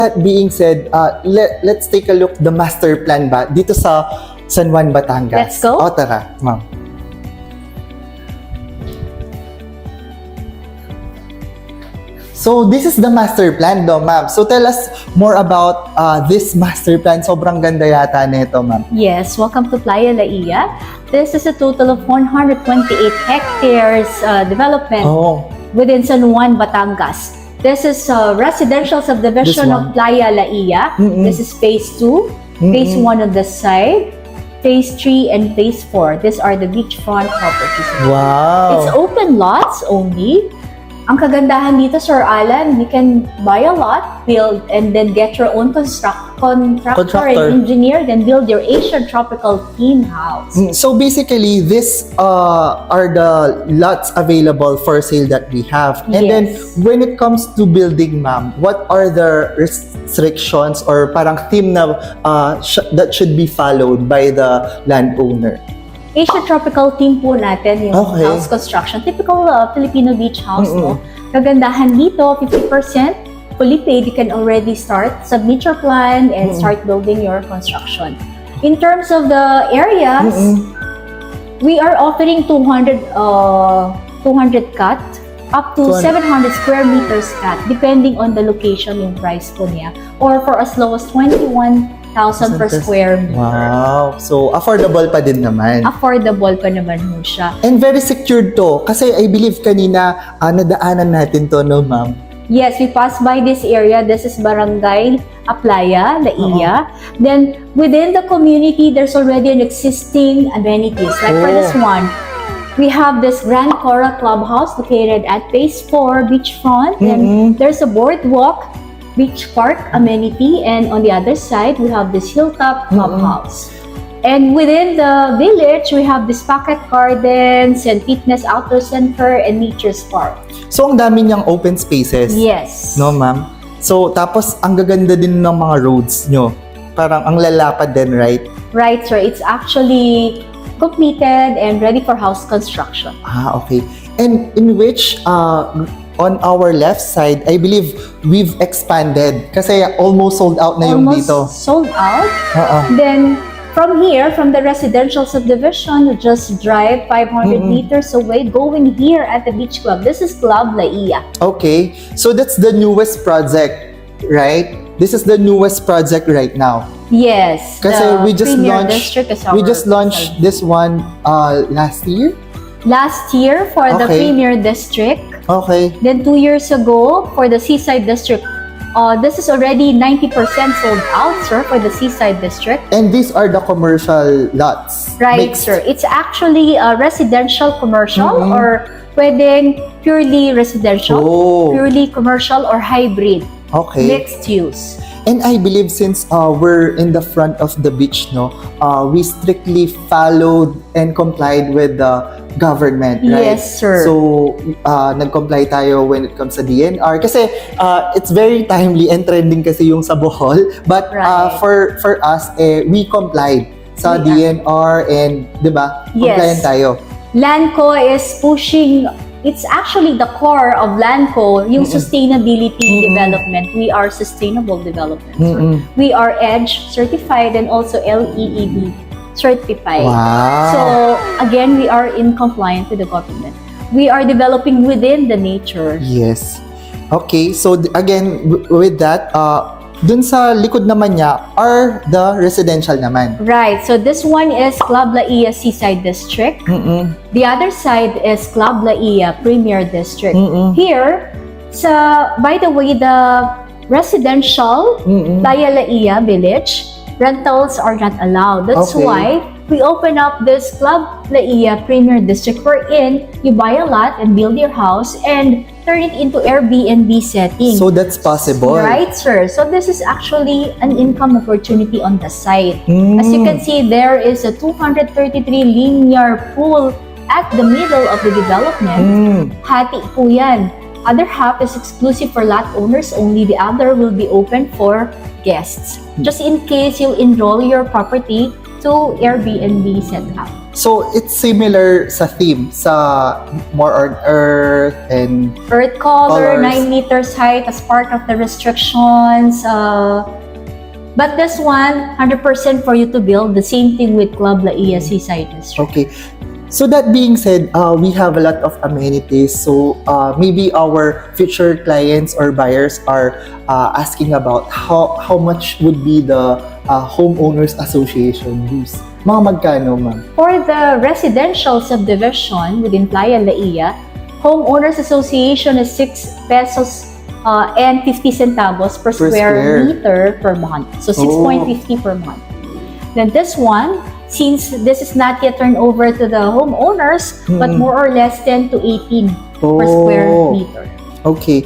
That being said, let's take a look the master plan ba dito sa San Juan, Batangas. Let's go. O, tara, ma'am. So, this is the master plan, do, ma'am. So, tell us more about this master plan. Sobrang ganda yata nito, ma'am. Yes, welcome to Playa Laiya. This is a total of 128 hectares development within San Juan, Batangas. This is a residential subdivision of Playa Laiya. This is phase 2, phase 1 on the side, phase 3, and phase 4. These are the beachfront properties. Wow! It's open lots only. Ang kagandahan dito, Sir Alan, you can buy a lot, build, and then get your own contractor and engineer, then build your Asian tropical theme house. So basically, these are the lots available for sale that we have. And then, when it comes to building, ma'am, what are the restrictions or parang theme na that should be followed by the landowner? Asian tropical theme po natin yung house construction. Typical Filipino beach house, no? Kagandahan dito, 50% fully paid. You can already start, submit your plan, and start building your construction. In terms of the areas, we are offering 200 cut up to 700 square meters cut, depending on the location yung price po niya. Or for as low as 21,000 per square meter. Wow! So, affordable pa din naman. Affordable pa naman mo siya. And very secured to. Kasi I believe kanina, nadaanan natin to, no, ma'am? Yes, we passed by this area. This is Barangay Playa Laiya. Then, within the community, there's already an existing amenities. Like for this one, we have this Grand Cora Clubhouse located at phase 4 beachfront. And there's a boardwalk, beach park amenity, and on the other side we have this hilltop clubhouse. And within the village we have this pocket gardens and fitness outdoor center and nature park. So ang dami niyang open spaces. Yes. No, ma'am? So tapos ang gaganda din ng mga roads nyo. Parang ang lalapad din, right? Right, sir. It's actually completed and ready for house construction. Okay. And in which on our left side, I believe we've expanded kasi almost sold out na yung dito. Almost sold out. Then, from here, from the residential subdivision, you just drive 500 meters away, going here at the beach club. This is Club Laiya. Okay. So that's the newest project, right? This is the newest project right now. Yes. Kasi we just launched district this one last year. Last year for the Premier District. Okay. Then 2 years ago for the Seaside District. This is already 90% sold out, sir, for the Seaside District. And these are the commercial lots. Right, sir. It's actually a residential commercial or pwedeng purely residential, purely commercial or hybrid. Okay. Mixed use. And I believe since we're in the front of the beach, no, we strictly followed and complied with the government, right? Yes, sir. So, nag-comply tayo when it comes sa DNR. Kasi it's very timely and trending kasi yung sa Bohol. But for us, we complied sa DNR and, di ba, compliant tayo. Landco is pushing. It's actually the core of Landco, yung sustainability development. We are sustainable development. We are EDGE certified and also LEED certified. Wow. So again, we are in compliance with the government. We are developing within the nature. Yes. Okay, so again, with that, dun sa likod naman niya are the residential naman. Right. So this one is Club Laiya Seaside District. The other side is Club Laiya Premier District. Here, by the way, the residential Playa Laiya Village, rentals are not allowed. That's why we open up this Club Laiya Premier District wherein you buy a lot and build your house and turn it into Airbnb setting. So that's possible. Right, sir. So this is actually an income opportunity on the site. As you can see, there is a 233 linear pool at the middle of the development. Hati po yan. Other half is exclusive for lot owners only. The other will be open for guests. Just in case you enroll your property to Airbnb setup. So, it's similar sa theme, sa more on earth and Earth color, Colors. 9 meters height as part of the restrictions. But this one, 100% for you to build. The same thing with Club Laiya Seaside District. okay. So that being said, we have a lot of amenities. So maybe our future clients or buyers are asking about how much would be the homeowners association dues. Mga magkano, ma'am? For the residential subdivision within Playa Laiya, Homeowners Association is 6 pesos and 50 centavos per square. square meter per month. So 6.50 per month. Then this one, since this is not yet turned over to the homeowners, but more or less 10 to 18 per square meter. Okay.